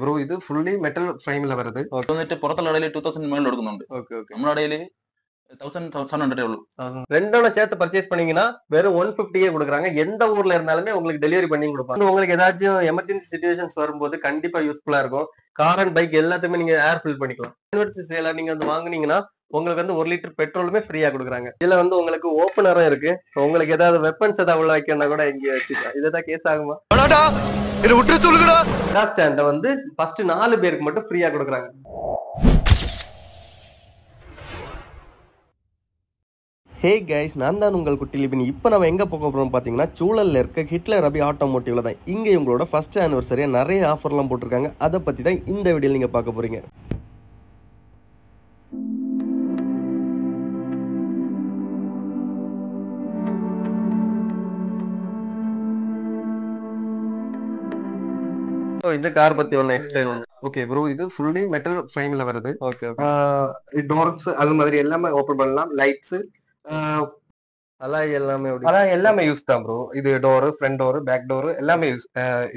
Bro ഇത് fully metal ഫ്രെയിമിലാ വരുന്നത്. എന്നിട്ട് പുറത്തുള്ള കടയിൽ 2000 മേളിൽ കൊടുക്കുന്നുണ്ട്. നമ്മുടെ കടയിൽ 1700 ഉള്ളൂ. ரெண்டோட சேர்த்து பர்ச்சேஸ் பண்ணீங்கன்னா வெறும் 150 கொடுக்குறாங்க. எந்த ஊர்ல இருந்தாலுமே உங்களுக்கு டெலிவரி பண்ணி கொடுப்பாங்க. உங்களுக்கு ஏதாச்சும் எமர்ஜென்சி சிச்சுவேஷன்ஸ் வரும்போது கண்டிப்பா யூஸ்ஃபுல்லா இருக்கும். கார் அண்ட் பைக் எல்லாத்தையுமே நீங்க ஏர் ஃபில் பண்ணிக்கலாம். யூனிவர்சிட்டி சேல நீங்க வந்து வாங்குனீங்கன்னா உங்களுக்கு வந்து 1 லிட்டர் பெட்ரோலுமே ஃப்ரீயா கொடுக்குறாங்க. இதுல வந்து உங்களுக்கு ஓப்பனரும் இருக்கு. உங்களுக்கு ஏதாவது வெப்பன்ஸ் ஏதாவது உள்ள வைக்கணும்னா கூட இங்க வச்சுக்கலாம். இதுதான் கேஸ் ஆகுமா? ஸ்டாண்ட வந்து ஃபர்ஸ்ட் 4 பேருக்கு மட்டும் ஃப்ரீயா கொடுக்குறாங்க. ஹே கைஸ், நான் தான் உங்கள் குட்டி லிபின். இப்போ நம்ம எங்கே போக போகிறோம் பார்த்தீங்கன்னா, சூழலில் இருக்க ஹிட்லர் அபி ஆட்டோமோட்டிவ்ல தான். இங்கே இவங்களோட ஃபர்ஸ்ட் ஆனிவர்சரியாக நிறைய ஆஃபர்லாம் போட்டிருக்காங்க. அதை பற்றி தான் இந்த வீடியோவில் நீங்கள் பார்க்க போகிறீங்க. இந்த கார் பத்தி ஒன்னு எக்ஸ்பிளைன் பண்ணு. ஓகே ப்ரோ, இது ஃபுல்லி மெட்டல் ஃப்ரேம்ல வருது. ஓகே டோர்ஸ் அது மாதிரி எல்லாமே ஓபன் பண்ணலாம். லைட்ஸ் அலாய் எல்லாமே யூஸ் தான் ப்ரோ. இது door, front door, back door எல்லாமே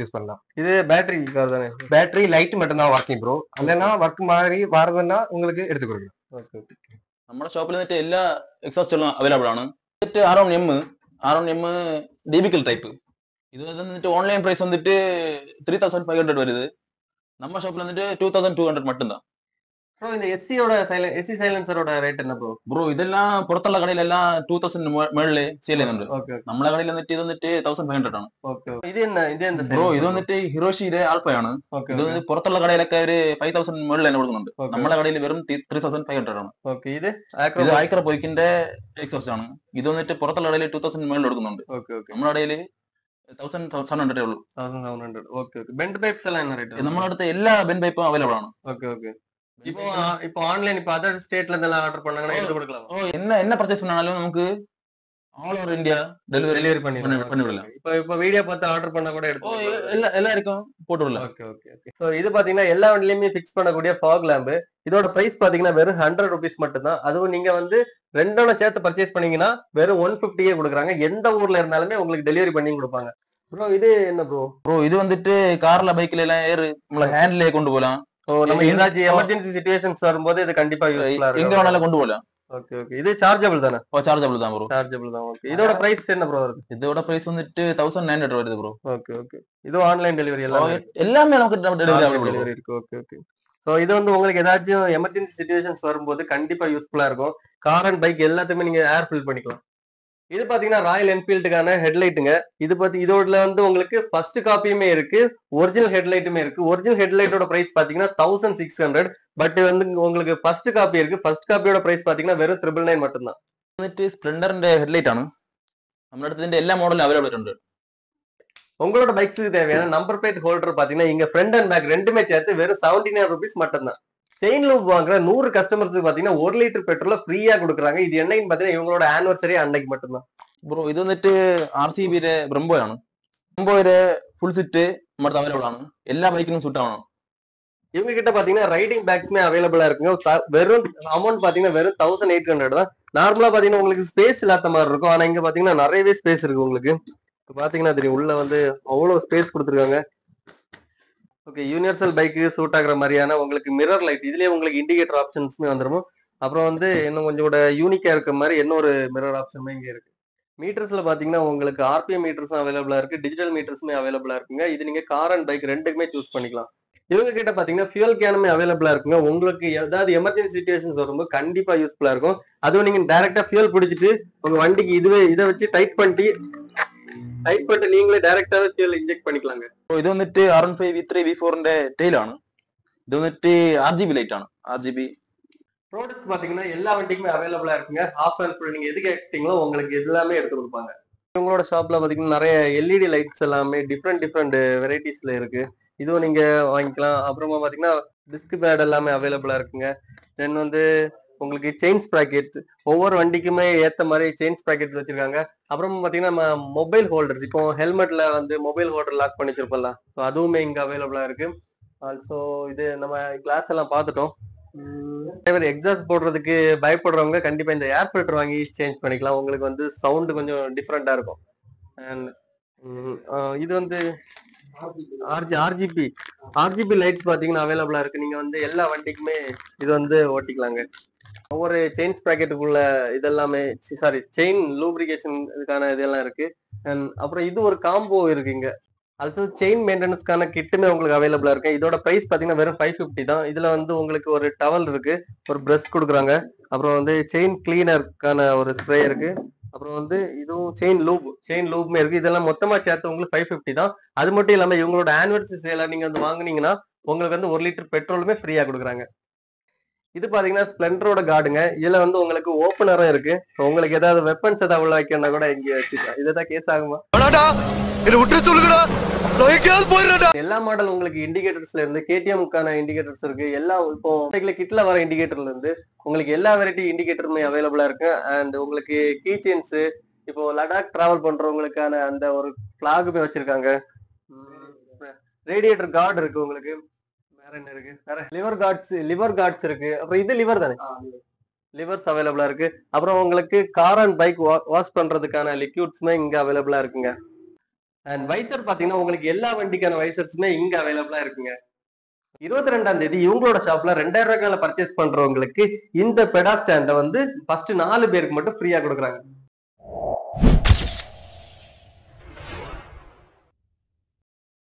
யூஸ் பண்ணலாம். இது பேட்டரி கார் தானே? பேட்டரி லைட் மட்டும் தான் ஒர்க்கிங் ப்ரோ. இல்லைன்னா ஒர்க் மாதிரி வரதுன்னா உங்களுக்கு எடுத்து கொடுக்கலாம். Okay okay. നമ്മുടെ ഷോപ്പിൽ വന്നിട്ട് എല്ലാ എക്സോസ്റ്റുകളും അവൈലബിൾ ആണ്. R1M DBക്കൽ type. ഇത് വന്നിട്ട് ഓൺലൈൻ പ്രൈസ് വന്നിട്ട് 3500 வருது. நம்ம ஷாப்ல வந்துட்டு 2200 மட்டும்தான். ப்ரோ இந்த எஸ்சி சைலன்சரோட ரேட் என்ன ப்ரோ? ப்ரோ இதெல்லாம் புறத்துள்ள கடையில எல்லாம் 2000 மேலே சேல் ചെയ്യുന്നുണ്ട്. നമ്മളെ കടയിൽ വന്നിട്ട് ഇത് വന്നിട്ട് 1500 ആണ്. ഓക്കേ. ഇത് என்ன ബ്രോ ഇത് വന്നിട്ട് ഹിറോഷിയുടെ ആൽഫയാണ്. ഇത് വന്നിട്ട് പുറത്തുള്ള കടയിലൊക്കെ ഒരു 5000 മേളിൽ തന്നെ കൊടുക്കുന്നുണ്ട്. നമ്മളെ കടയിൽ വെറും 3500 ആണ്. ഓക്കേ. ഇത് ആക്ര ബൈക്കിന്റെ എക്സോസ്റ്റ് ആണ്. ഇത് വന്നിട്ട് പുറത്തുള്ള കടയിൽ 2000 മേളിൽ കൊടുക്കുന്നുണ്ട്. നമ്മുടെ കടയിൽ 1700 ഉള്ളൂ. 1700. Okay okay. ബെൻഡ് പൈപ്സ് എല്ലാം என்ன ரேட்? നമ്മുടെ അടുത്ത് എല്ലാ ബെൻഡ് പൈപ്പും അവൈലബിൾ ആണ്. Okay okay. இப்போ ஆன்லைன் இப்போ அதர் ஸ்டேட்ல இருந்து எல்லாம் ஆர்டர் பண்ணாங்கன்னா எடுத்து கொடுக்கலாம். என்ன பர்ச்சேஸ் பண்ணாலும் நமக்கு ஆல் ஓவர் இந்தியா டெலிவரி பண்ணி விடலாம். இப்போ வீடியோ பார்த்து ஆர்டர் பண்ணா கூட எடுத்து எல்லாருக்கும் போட்டு விடலாம். Okay okay okay. சோ இது பாத்தீங்கன்னா எல்லா வண்டிலயுமே ஃபிக்ஸ் பண்ணக்கூடிய ஃபாக் லேம்ப். இதோட பிரைஸ் பாத்தீங்கன்னா வெறும் 100 rupees மட்டும் தான். அதுவும் நீங்க வந்து ரெண்டோட சேர்த்து பர்ச்சேஸ் பண்ணீங்கன்னா வெறும் 150 கொடுக்குறாங்க. எந்த ஊர்ல இருந்தாலுமே உங்களுக்கு டெலிவரி பண்ணி கொடுப்பாங்க. ப்ரோ இது என்ன ப்ரோ? இது வந்துட்டு கார்ல பைக்ல எல்லாம் நம்மள ஹேண்ட்லயே கொண்டு போலாம். நம்ம ஏதாச்சும் எமர்ஜென்சி சிச்சுவேஷன்ஸ் வரும்போது இது கண்டிப்பா யூஸ்ஃபுல்லா இருக்கும். எங்க வேணாலும் கொண்டு போலாம். Okay okay. இது சார்ஜபிள் தானே? சார்ஜபிள் தான் ப்ரோ. சார்ஜபிள் தான். ஓகே. இதோட பிரைஸ் என்ன ப்ரோ வருது? இதோட பிரைஸ் வந்துட்டு 1900 வருது ப்ரோ. Okay okay. இது ஆன்லைன் டெலிவரி எல்லாமே நமக்கு டெலிவரி இருக்கு. Okay okay. சோ இது வந்து உங்களுக்கு ஏதாச்சும் எமர்ஜென்சி சிச்சுவேஷன்ஸ் வரும்போது கண்டிப்பா யூஸ்ஃபுல்லா இருக்கும். கார் அண்ட் பைக் எல்லாத்தையுமே நீங்க ஏர் ஃபில் பண்ணிக்கலாம். இது பாத்தீங்கன்னா ராயல் என்ஃபீல்டுக்கான ஹெட்லைட்டுங்க. இதோட வந்து உங்களுக்கு ஃபர்ஸ்ட் காப்பியுமே இருக்கு, ஒரிஜினல் ஹெட்லைட்டுமே இருக்கு. ஒரிஜினல் ஹெட்லைட்டோட பிரைஸ் பாத்தீங்கன்னா 1600. பட் வந்து உங்களுக்கு ஃபர்ஸ்ட் காப்பி இருக்கு. ஃபர்ஸ்ட் காப்பியோட பிரைஸ் பாத்தீங்கன்னா வெறும் 999 மட்டும்தான். வந்துட்டு ஸ்ப்ளெண்டரிന്റെ ஹெட்லைட் ആണ്. നമ്മുടെ അടുത്ത് എല്ലാ മോഡലും അവൈലബിൾ ഉണ്ട്. உங்களோட பைக்ஸ்க்கு தேவையான நம்பர் பிளேட் ஹோல்டர் பாத்தீங்கன்னா இங்க ஃப்ரண்ட் அண்ட் பேக் ரெண்டுமே சேர்த்து வெறும் 79 rupees மட்டும்தான். செயின் லூப் வாங்குற 100 கஸ்டமர்ஸ்க்கு பாத்தீங்கன்னா 1 லிட்டர் பெட்ரோல ஃப்ரீயா கொடுக்குறாங்க. இது என்னைக்கு பாத்தீங்கன்னா இவங்களோட ஆனிவர்சரி அன்னைக்கு மட்டும்தான். ப்ரோ இது வந்துட்டு RCBയുടെ ബ്രംബോയാണ്. ബ്രംബോയുടെ ഫുൾ സെറ്റ് നമ്മുടെ അവൈലബിൾ ആണ്. എല്ലാ ബൈക്കിനും സൂട്ട് ആവണം. இவங்க கிட்ட பாத்தீங்கன்னா ரைடிங் பேக்ஸ்மே அவைலபிளா இருக்குங்க. வெறும் அமௌண்ட் பாத்தீங்கன்னா வெறும் 1800 தான். நார்மலா பாத்தீங்கன்னா உங்களுக்கு ஸ்பேஸ் இல்லாத மாதிரி இருக்கும். ஆனா இங்க பாத்தீங்கன்னா நிறையவே ஸ்பேஸ் இருக்கு உங்களுக்கு. பாத்தீங்கன்னா தெரியும் உள்ள வந்து அவ்வளவு ஸ்பேஸ் கொடுத்துருக்காங்க. ஓகே. யூனிவர்சல் பைக்கு சூட் ஆகுற மாதிரியான உங்களுக்கு மிரர் லைட், இதுலயே உங்களுக்கு இண்டிகேட்டர் ஆப்ஷன்ஸ்மே வந்துரும். அப்புறம் வந்து இன்னும் கொஞ்சம் கூட யூனிக்கா இருக்க மாதிரி இன்னொரு மிரர் ஆப்ஷனுமே இங்க இருக்கு. மீட்டர்ஸ்ல பாத்தீங்கன்னா உங்களுக்கு RPM மீட்டர்ஸும் அவைலபிளா இருக்கு, டிஜிட்டல் மீட்டர்ஸுமே அவைலபிளா இருக்குங்க. இது நீங்க கார் அண்ட் பைக் ரெண்டுக்குமே சூஸ் பண்ணிக்கலாம். இவங்க கிட்ட பாத்தீங்கன்னா ஃபியூல் கேனுமே அவைலபிளா இருக்குங்க. உங்களுக்கு ஏதாவது எமர்ஜென்சி சிச்சுவேஷன்ஸ் வரும்போது கண்டிப்பா யூஸ்ஃபுல்லா இருக்கும். அதுவும் நீங்க டைரக்டா ஃபியூல் பிடிச்சிட்டு உங்க வண்டிக்கு இதை வச்சு டைட் பண்ணிட்டு நீங்களே டைரக்டாவே ஃபியூல் இன்ஜெக்ட் பண்ணிக்கலாங்க. இது வந்துட்டு R15 V3 V4ന്റെ டெயில் ആണ്. இது வந்துட்டு RGB லைட் ആണ്. RGB ப்ராடக்ட்ஸ் பாத்தீங்கன்னா எல்லா வண்டிக்குமே அவைலபிளா இருக்குங்க. ஹாஃப் அண்ட் ஃபுல் நீங்க எது கேட்டீங்களோ உங்களுக்கு எல்லாமே எடுத்து கொடுப்பாங்க. உங்களோட ஷாப்ல பாத்தீங்கன்னா நிறைய LED லைட்ஸ் எல்லாமே டிஃப்ரெண்ட் வெரைட்டிஸ்ல இருக்கு. இதுவும் நீங்க வாங்கிக்கலாம். அப்புறமா பாத்தீங்கன்னா டிஸ்க் பேட் எல்லாமே அவைலபிளா இருக்குங்க. தென் வந்து உங்களுக்கு செயின் ஸ்ப்ராக்கெட் ஒவ்வொரு வண்டிக்குமே ஏத்த மாதிரி செயின் ஸ்ப்ராக்கெட் வச்சிருக்காங்க. அப்புறம் பாத்தீங்கன்னா நம்ம மொபைல் ஹோல்டர்ஸ், இப்போ ஹெல்மெட்ல வந்து மொபைல் ஹோல்டர் லாக் பண்ணி வச்சிருப்போம்ல, ஸோ அதுவுமே இங்க அவைலபிளா இருக்கு. ஆல்சோ இது நம்ம கிளாஸ் எல்லாம் பார்த்துட்டோம். எக்ஸாஸ்ட் போடுறதுக்கு பயப்படுறவங்க கண்டிப்பா இந்த ஏர் ஃபில்டர் வாங்கி சேஞ்ச் பண்ணிக்கலாம். உங்களுக்கு வந்து சவுண்ட் கொஞ்சம் டிஃப்ரெண்டா இருக்கும். அண்ட் இது வந்து ஆர்ஜிபி ஆர்ஜிபி லைட்ஸ் பாத்தீங்கன்னா அவைலபிளா இருக்கு. நீங்க வந்து எல்லா வண்டிக்குமே இது வந்து ஓட்டிக்கலாங்க. ஒவ்வொரு செயின் ஸ்ப்ராக்கெட்டுக்குள்ள இதெல்லாமே சாரி செயின் லூப்ரிகேஷன் இதுக்கான இதெல்லாம் இருக்கு. அண்ட் அப்புறம் இது ஒரு காம்போ இருக்கு இங்க. ஆல்சோ செயின் மெயின்டெனன்ஸ்க்கான கிட்டுமே உங்களுக்கு அவைலபிளா இருக்கு. இதோட பிரைஸ் பாத்தீங்கன்னா வெறும் 550 தான். இதுல வந்து உங்களுக்கு ஒரு டவல் இருக்கு, ஒரு பிரஷ் கொடுக்குறாங்க, அப்புறம் வந்து செயின் கிளீனருக்கான ஒரு ஸ்ப்ரே இருக்கு, அப்புறம் வந்து இதுவும் செயின் லூப்மே இருக்கு. இதெல்லாம் மொத்தமா சேர்த்து உங்களுக்கு 550 தான். அது மட்டும் இல்லாம இவங்களோட ஆனிவர்சரி சேல நீங்க வந்து வாங்குனீங்கன்னா உங்களுக்கு வந்து 1 லிட்டர் பெட்ரோலுமே ஃப்ரீயா கொடுக்குறாங்க. இது பாத்தீங்கன்னா ஸ்பிளெண்டரோட கார்டுங்க. இதுல வந்து உங்களுக்கு ஓப்பனரும் இருக்கு. உங்களுக்கு ஏதாவது வெப்பன்ஸ் ஏதாவது உள்ள வைக்கணும்னா கூட இங்க வச்சுக்கலாம். இதுதான் கேஸ் ஆகுமா? எல்லா மாடல் உங்களுக்கு இண்டிகேட்டர்ஸ்ல இருந்து கேடிஎம்க்கான இண்டிகேட்டர்ஸ் இருக்கு. எல்லா இப்போ கிட்ல வர இண்டிகேட்டர்ல இருந்து உங்களுக்கு எல்லா வெரைட்டி இண்டிகேட்டருமே அவைலபிளா இருக்கு. அண்ட் உங்களுக்கு கீ செயின்ஸ், இப்போ லடாக் டிராவல் பண்றவங்களுக்கான அந்த ஒரு பிளாகுமே வச்சிருக்காங்க. ரேடியேட்டர் கார்டு இருக்கு உங்களுக்கு. வேற என்ன இருக்கு? வேற லிவர் கார்ட்ஸ் இருக்கு. அப்புறம் இது லிவர் தானே, லிவர்ஸ் அவைலபிளா இருக்கு. அப்புறம் உங்களுக்கு கார் அண்ட் பைக் வாஷ் பண்றதுக்கான லிக்யூட்ஸ்மே இங்க அவைலபிளா இருக்குங்க. அண்ட் வைசர் பாத்தீங்கன்னா உங்களுக்கு எல்லா வண்டிக்கான வைசர்ஸுமே இங்க அவைலபிளா இருக்குங்க. 22ஆம் தேதி இவங்களோட ஷாப்ல 2000 ரூபாய்க்கு பர்ச்சேஸ் பண்றவங்களுக்கு இந்த பெடா ஸ்டாண்ட வந்து ஃபர்ஸ்ட் 4 பேருக்கு மட்டும் ஃப்ரீயா கொடுக்குறாங்க.